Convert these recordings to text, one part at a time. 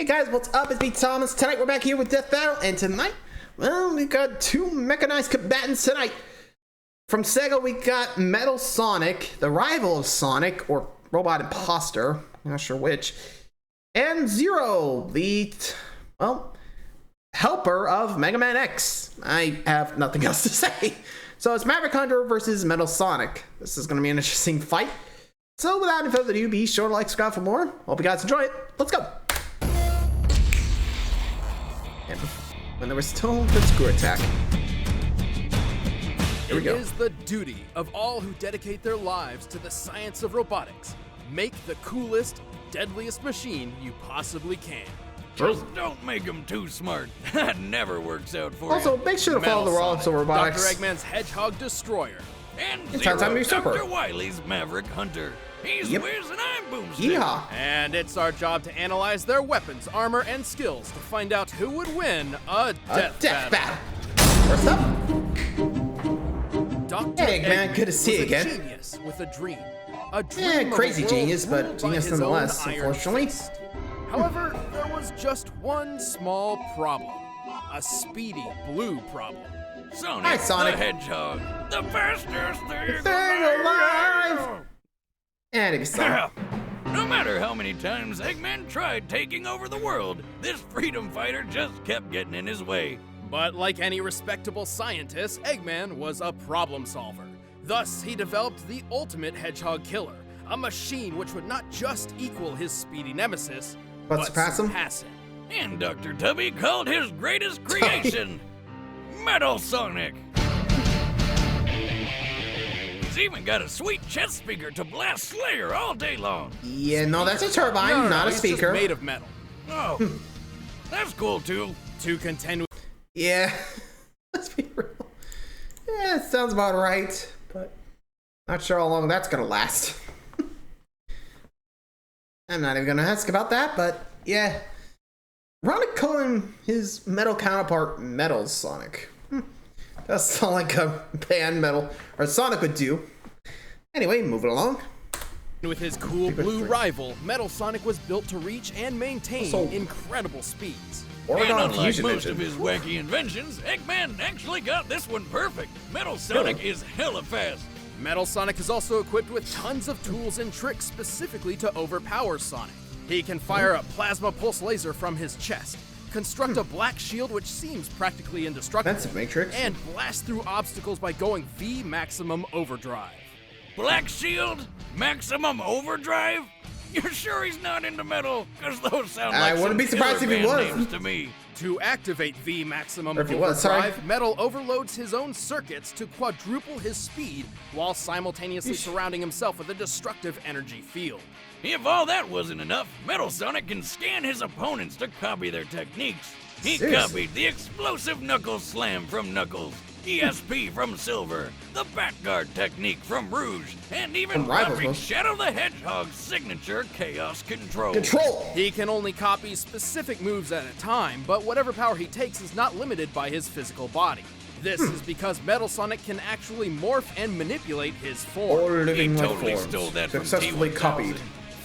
Hey guys, what's up? It's me, Thomas. Tonight we're back here with Death Battle, and tonight, well, we got two mechanized combatants tonight. From Sega, we got Metal Sonic, the rival of Sonic, or Robot Imposter, I'm not sure which, and Zero, the, well, helper of Mega Man X. I have nothing else to say. So it's Maverick Hunter versus Metal Sonic. This is going to be an interesting fight. So without any further ado, be sure to like, subscribe for more. Hope you guys enjoy it. Let's go. And when there was still the screw attack. Here we go. It is the duty of all who dedicate their lives to the science of robotics. Make the coolest, deadliest machine you possibly can. Just don't make them too smart. That never works out for Also, you. make sure to follow the rules of robotics. Dr. Eggman's Hedgehog Destroyer. And It's Zero, time to be super. Dr. Wily's Maverick Hunter. He's Yep. Whiz and I'm Boomstick. Yeehaw. And it's our job to analyze their weapons, armor, and skills to find out who would win a death battle. First up, Dr. Hey, man, Eggman good to see you was a again. Genius with a dream. A dream of a crazy world genius, but ruled by genius his nonetheless, own iron unfortunately. fist. However, there was just one small problem. A speedy blue problem. Sonic, Hi, Sonic. the Hedgehog. The fastest thing alive. And it's Sonic. No matter how many times Eggman tried taking over the world, this freedom fighter just kept getting in his way. But like any respectable scientist, Eggman was a problem solver. Thus, he developed the ultimate hedgehog killer, a machine which would not just equal his speedy nemesis, But surpass him? And Dr. Tubby called his greatest creation, Metal Sonic. He's even got a sweet chest speaker to blast Slayer all day long. Yeah, no, that's a turbine, No, not a he's speaker. just made of metal. Oh, that's cool too. To contend with Yeah, let's be real. Yeah, it sounds about right, but not sure how long that's gonna last. I'm not even gonna ask about that, but yeah. Ronick calling his metal counterpart Metal Sonic. Does sound like a band Metal, or Sonic would do. Anyway, moving along. With his cool blue rival, Metal Sonic was built to reach and maintain Also- incredible speeds. And Oregon unlike Fusion most Engine. of his wacky inventions, Eggman actually got this one perfect. Metal Sonic Really? is hella fast. Metal Sonic is also equipped with tons of tools and tricks specifically to overpower Sonic. He can fire a plasma pulse laser from his chest, construct a black shield which seems practically indestructible, Defensive matrix. and blast through obstacles by going V maximum overdrive. Black Shield? Maximum Overdrive? You're sure he's not into metal? Because those sound I like wouldn't be some surprised killer if he band was. names to me. To activate V maximum Or if he was, sorry. overdrive, Metal overloads his own circuits to quadruple his speed while simultaneously surrounding himself with a destructive energy field. If all that wasn't enough, Metal Sonic can scan his opponents to copy their techniques. He Seriously? copied the explosive Knuckles Slam from Knuckles, ESP from Silver, the Backguard technique from Rouge, and even From Rivals, copied huh? Shadow the Hedgehog's signature Chaos Control. Control! He can only copy specific moves at a time, but whatever power he takes is not limited by his physical body. This is because Metal Sonic can actually morph and manipulate his All form. living He life totally forms. stole that from Successfully T1000. copied.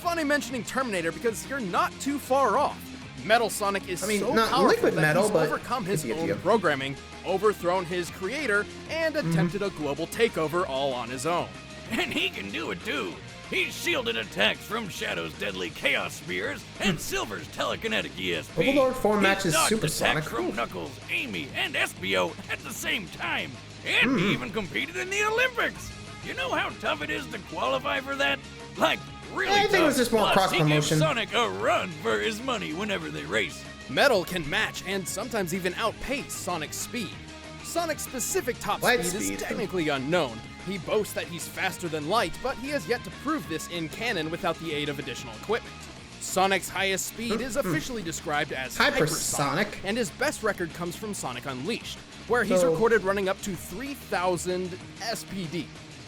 Funny mentioning Terminator because you're not too far off. Metal Sonic is I mean, so not powerful liquid that metal, he's but overcome I his get the own idea. programming, overthrown his creator, and attempted a global takeover all on his own. And he can do it too. He's shielded attacks from Shadow's deadly Chaos Spears and Silver's telekinetic ESP. Overlord form He matches dodged Supersonic. attacks from Knuckles, Amy, and Espio at the same time. And he even competed in the Olympics. You know how tough it is to qualify for that? Like, really I think it tough. was just more Plus, he gives cross-promotion. Sonic a run for his money whenever they race. Metal can match and sometimes even outpace Sonic's speed. Sonic's specific top Light speed speed. is technically unknown. He boasts that he's faster than light, but he has yet to prove this in canon without the aid of additional equipment. Sonic's highest speed is officially described as Hypersonic. hypersonic, and his best record comes from Sonic Unleashed, where he's So- recorded running up to 3,000 SPD.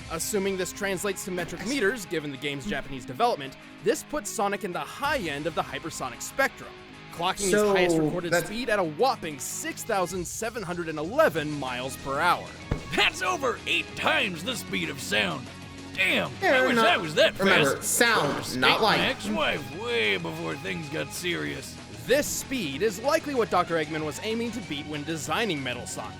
Assuming this translates to metric meters, given the game's Japanese development, this puts Sonic in the high end of the hypersonic spectrum, clocking So, his highest recorded that's- speed at a whopping 6,711 miles per hour. That's over 8 times the speed of sound. Damn, Yeah, I wish not- I was that remember, fast. sound, I'd escape not light. my ex-wife way before things got serious. This speed is likely what Dr. Eggman was aiming to beat when designing Metal Sonic.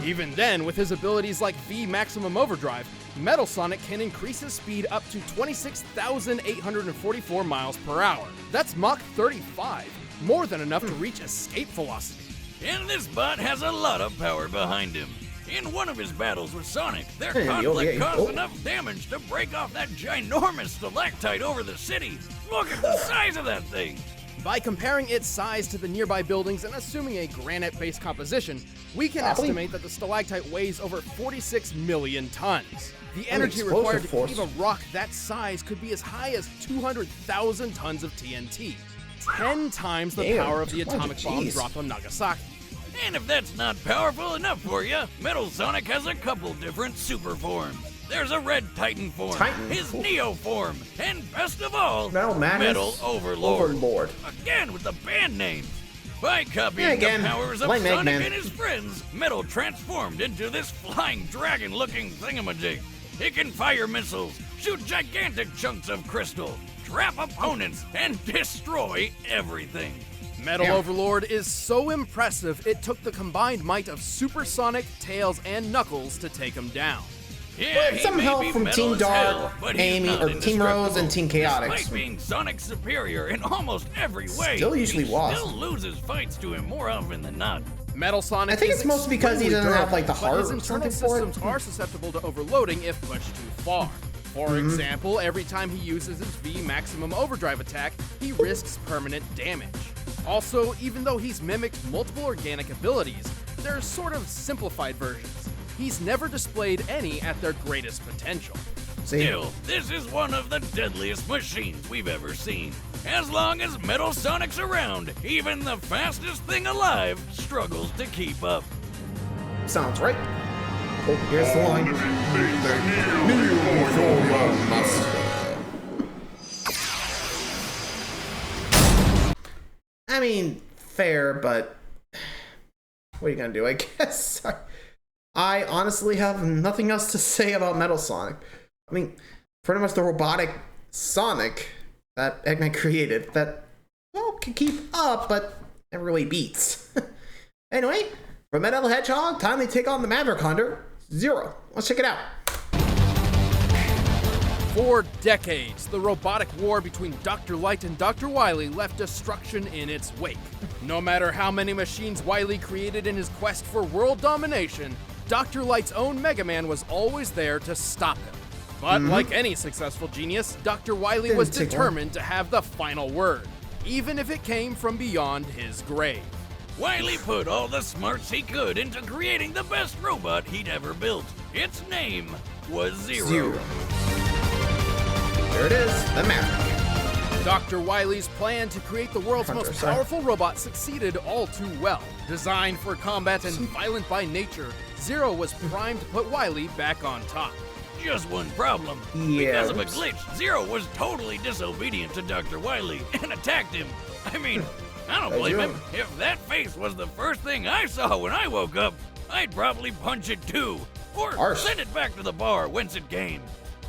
Even then, with his abilities like V Maximum Overdrive, Metal Sonic can increase his speed up to 26,844 miles per hour. That's Mach 35, more than enough to reach escape velocity. And this bot has a lot of power behind him. In one of his battles with Sonic, their Hey, conflict oh. caused enough damage to break off that ginormous stalactite over the city. Look at the size of that thing! By comparing its size to the nearby buildings and assuming a granite-based composition, we can Probably. estimate that the stalactite weighs over 46 million tons. The energy explosive required to force. keep a rock that size could be as high as 200,000 tons of TNT, 10 times the Damn, power of the 200, atomic bomb jeez. dropped on Nagasaki. And if that's not powerful enough for you, Metal Sonic has a couple different super forms. There's a Red Titan form, Titan, his cool. Neo form, and best of all, Metal Madness, Metal Overlord. Overlord. Again with the band names. By copying Yeah, again, the powers of like Sonic Eggman. and his friends, Metal transformed into this flying dragon-looking thingamajig. It can fire missiles, shoot gigantic chunks of crystal, trap opponents, and destroy everything. Metal Yeah. Overlord is so impressive, it took the combined might of Supersonic, Tails, and Knuckles to take him down. Yeah, he Some may help be from metal Team as Dark, hell, but he's Amy, not or Team Rose, and Team indestructible. Chaotix. Despite being Sonic's superior in almost every way, Still usually he was. still loses fights to him more often than not. Metal Sonic I think is it's mostly because he extremely doesn't have, like, the durable, heart but his or internal something for it. systems are susceptible to overloading if pushed too far. For Mm-hmm. example, every time he uses his V Maximum Overdrive attack, he risks permanent damage. Also, even though he's mimicked multiple organic abilities, they're sort of simplified versions. He's never displayed any at their greatest potential. See? Still, this is one of the deadliest machines we've ever seen. As long as Metal Sonic's around, even the fastest thing alive struggles to keep up. Sounds right. Oh, here's the line. I mean, fair, but what are you gonna do? I guess I honestly have nothing else to say about Metal Sonic. I mean, pretty much the robotic Sonic that Eggman created that, well, can keep up, but never really beats. Anyway, from Metal Hedgehog, time to take on the Maverick Hunter, Zero. Let's check it out. For decades, the robotic war between Dr. Light and Dr. Wily left destruction in its wake. No matter how many machines Wily created in his quest for world domination, Dr. Light's own Mega Man was always there to stop him. But like any successful genius, Dr. Wily was Didn't take determined to have the final word, even if it came from beyond his grave. Wily put all the smarts he could into creating the best robot he'd ever built. Its name was Zero. There it is, the Maverick. Dr. Wily's plan to create the world's Hunter, most sorry. powerful robot succeeded all too well. Designed for combat and violent by nature, Zero was primed to put Wily back on top. Just one problem. Yeah, Because of a oops. glitch, Zero was totally disobedient to Dr. Wily and attacked him. I mean, I don't blame him. If that face was the first thing I saw when I woke up, I'd probably punch it too. Or Harsh. send it back to the bar whence it came.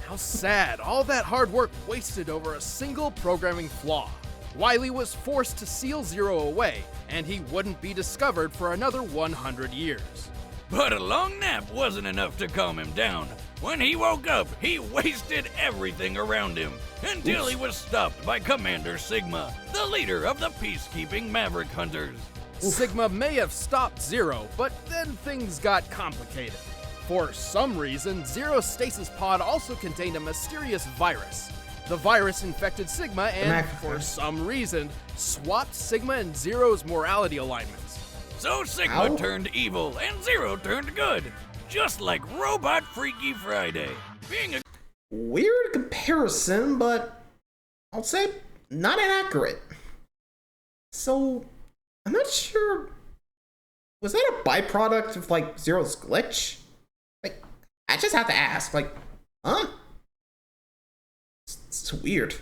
How sad, all that hard work wasted over a single programming flaw. Wily was forced to seal Zero away, and he wouldn't be discovered for another 100 years. But a long nap wasn't enough to calm him down. When he woke up, he wasted everything around him until he was stopped by Commander Sigma, the leader of the peacekeeping Maverick Hunters. Sigma may have stopped Zero, but then things got complicated. For some reason, Zero's stasis pod also contained a mysterious virus. The virus infected Sigma and, for some reason, swapped Sigma and Zero's morality alignments. So Sigma Ow. turned evil and Zero turned good, just like Robot Freaky Friday. Being a Weird comparison, but I'll say not inaccurate. So, I'm not sure. Was that a byproduct of, like, Zero's glitch? Like, I just have to ask, like, huh? It's weird.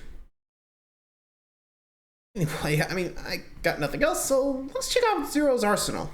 Anyway, I mean, I got nothing else, so let's check out Zero's arsenal.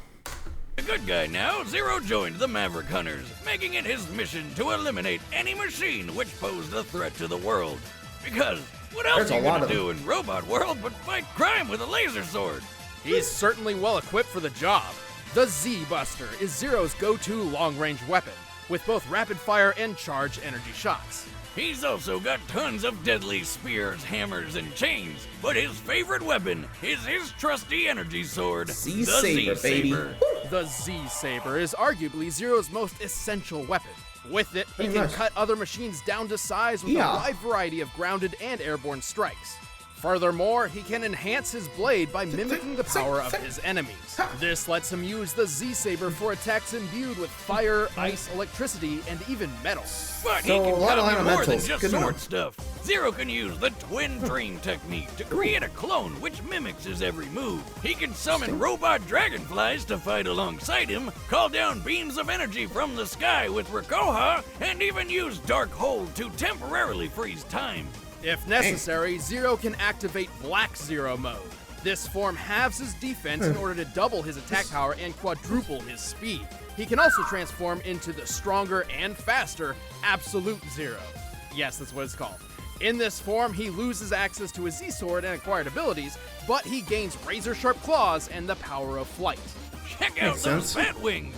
good guy now, Zero joined the Maverick Hunters, making it his mission to eliminate any machine which posed a threat to the world. Because what else There's are a you lot gonna of them. do in Robot World but fight crime with a laser sword? He's certainly well equipped for the job. The Z-Buster is Zero's go-to long-range weapon, with both rapid-fire and charge energy shots. He's also got tons of deadly spears, hammers, and chains, but his favorite weapon is his trusty energy sword, Z-Saber, the baby. Z-Saber. The Z-Saber is arguably Zero's most essential weapon. With it, he Pretty can much. cut other machines down to size with Yeah. a wide variety of grounded and airborne strikes. Furthermore, he can enhance his blade by mimicking the power of his enemies. This lets him use the Z-Saber for attacks imbued with fire, ice, electricity, and even metal. But So, he can a lot of copy more than elementals. just Good to know. sword stuff. Zero can use the Twin Dream technique to create a clone which mimics his every move. He can summon robot dragonflies to fight alongside him, call down beams of energy from the sky with Rikoha, and even use Dark Hold to temporarily freeze time. If necessary, Zero can activate Black Zero mode. This form halves his defense in order to double his attack power and quadruple his speed. He can also transform into the stronger and faster Absolute Zero. Yes, that's what it's called. In this form, he loses access to his Z-Sword and acquired abilities, but he gains razor-sharp claws and the power of flight. Check out Makes those sense. bat wings.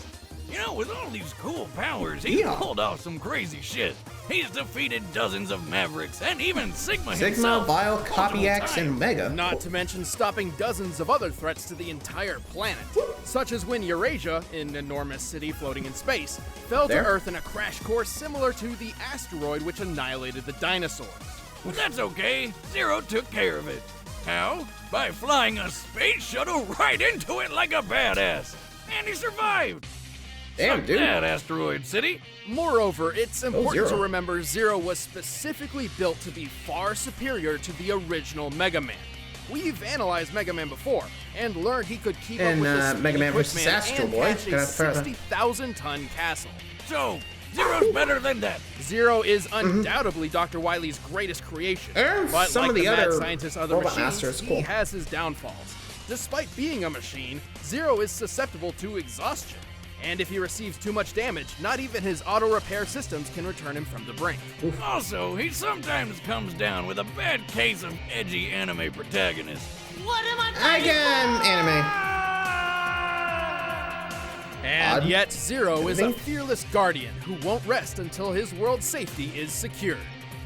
You know, with all these cool powers, he's Yeah. pulled off some crazy shit. He's defeated dozens of Mavericks and even Sigma Sigma, himself. Vile, multiple Copy X, times. and Mega. Not to mention stopping dozens of other threats to the entire planet, such as when Eurasia, an enormous city floating in space, fell There? to Earth in a crash course similar to the asteroid which annihilated the dinosaurs. But that's okay. Zero took care of it. How? By flying a space shuttle right into it like a badass. And he survived. Damn, Suck dude. that, Asteroid City. Moreover, it's important Zero. to remember Zero was specifically built to be far superior to the original Mega Man. We've analyzed Mega Man before, and learned he could keep up And, with the speed Mega Man equipped vs. man Astro and Boy. catch a Gotta throw that. 60,000-ton castle. So, Zero's better than that. Zero is undoubtedly Dr. Wily's greatest creation, And but some like of the mad other scientist's other Robot machines, Masters, he cool. has his downfalls. Despite being a machine, Zero is susceptible to exhaustion, and if he receives too much damage, not even his auto-repair systems can return him from the brink. Also, he sometimes comes down with a bad case of edgy anime protagonists. What am I Again, anime. And Odd. yet, Zero is a Anything? fearless guardian who won't rest until his world's safety is secured,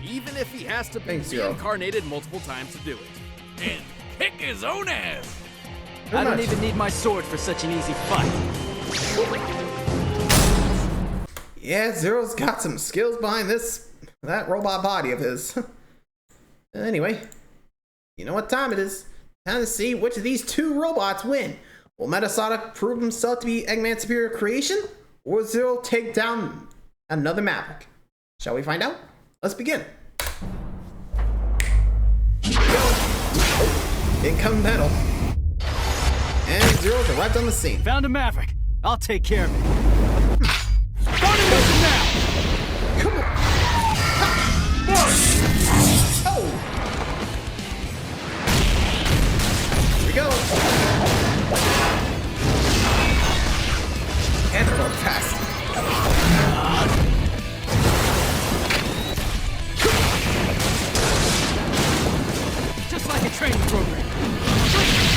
even if he has to be Thanks, Zero. reincarnated multiple times to do it. And kick his own ass. I don't much. even need my sword for such an easy fight. Yeah, Zero's got some skills behind that robot body of his. Anyway, you know what time it is. Time to see which of these two robots win. Will Metasonic prove himself to be Eggman's superior creation, or will Zero take down another Maverick? Shall we find out? Let's begin. Incoming metal. And Zero's arrived on the scene. Found a Maverick. I'll take care of it. Starting mission now! Come on! Oh! Here we go! And they're going fast. Just like a training program.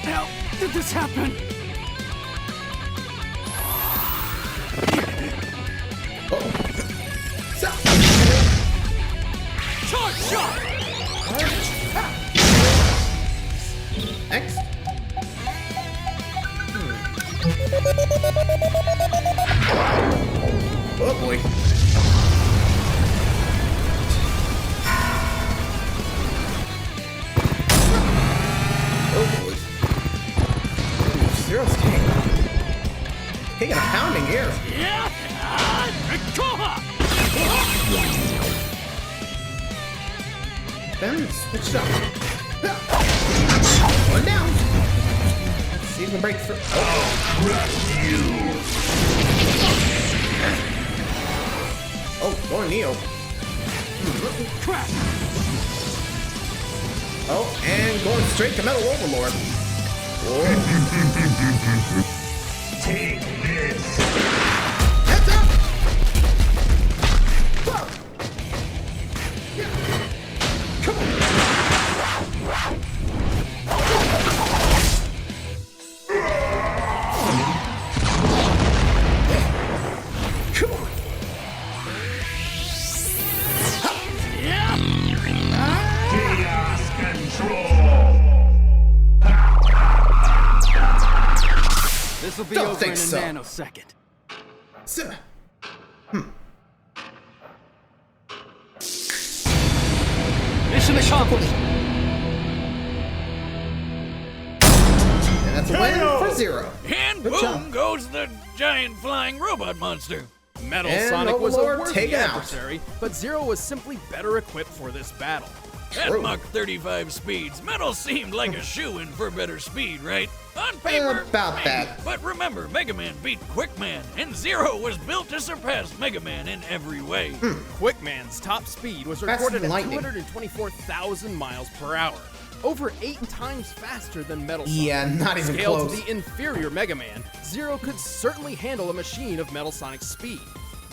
How did this happen? Charge shot! Next. Oh boy. Oh boy. Zero's taking a pounding here. Yeah! Rikoha! Then switch it up. One down. Let's see if we can break through. Oh, going Neo. Crap! Oh, and going straight to Metal Overlord. Whoa. Take this. Heads up! Whoa. Yeah. Come on. Come on. Chaos control. This'll be Don't over think in a so. nanosecond. So, Mission accomplished. and that's a win for Zero. And Good boom job. goes the giant flying robot monster. Metal And Sonic was a Overlord worthy taken out. adversary, but Zero was simply better equipped for this battle. At True. Mach 35 speeds, Metal seemed like a shoo-in for better speed, right? On paper, About maybe. that. But remember, Mega Man beat Quick Man, and Zero was built to surpass Mega Man in every way. Quickman's top speed was Faster recorded than at lightning. 224,000 miles per hour, over 8 times faster than Metal Sonic. Yeah, not even Scaled close. to the inferior Mega Man, Zero could certainly handle a machine of Metal Sonic's speed.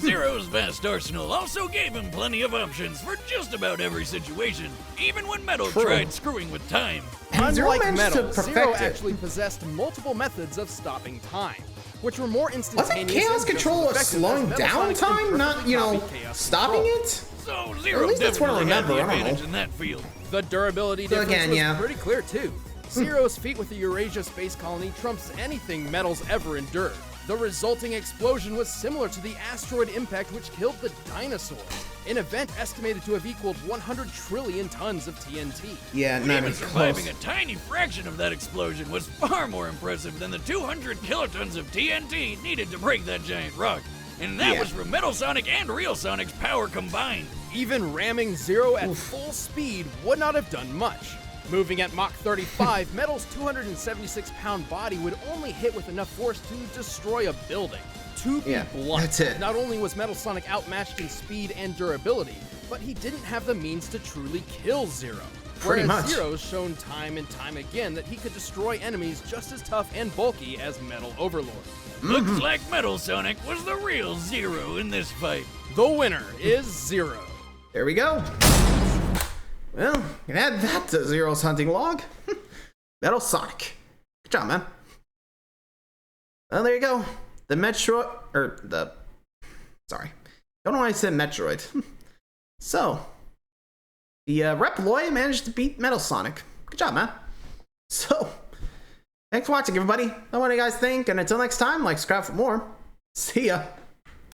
Zero's vast arsenal also gave him plenty of options for just about every situation, even when Metal True. tried screwing with time. And Zero Unlike managed Metal, to Zero perfect it. actually possessed multiple methods of stopping time, which were more instantaneous. Wasn't Chaos and just Control as of effective slowing as Metal down Sonic could time? Not, perfectly you know, copy Chaos stopping Control. it? So Zero least that's what I definitely had the remember, I don't advantage know. in that field. The durability So difference again, was yeah. pretty clear too. Zero's feat with the Eurasia Space Colony trumps anything Metal's ever endured. The resulting explosion was similar to the asteroid impact which killed the dinosaurs, an event estimated to have equaled 100 trillion tons of TNT. Yeah, But not even even surviving close. a tiny fraction of that explosion was far more impressive than the 200 kilotons of TNT needed to break that giant rock. And that Yeah. was from Metal Sonic and Real Sonic's power combined. Even ramming Zero at full speed would not have done much. Moving at Mach 35, Metal's 276-pound body would only hit with enough force to destroy a building. To be Yeah, blunt, that's it. not only was Metal Sonic outmatched in speed and durability, but he didn't have the means to truly kill Zero. Pretty Whereas much. Zero's shown time and time again that he could destroy enemies just as tough and bulky as Metal Overlord. Looks like Metal Sonic was the real Zero in this fight. The winner is Zero. There we go. Well, you can add that to Zero's hunting log. Metal Sonic. Good job, man. Well, there you go. The Metroid, sorry. Don't know why I said Metroid. So, the Reploid managed to beat Metal Sonic. Good job, man. So, thanks for watching, everybody. Let me know what you guys think, and until next time, like, subscribe for more. See ya.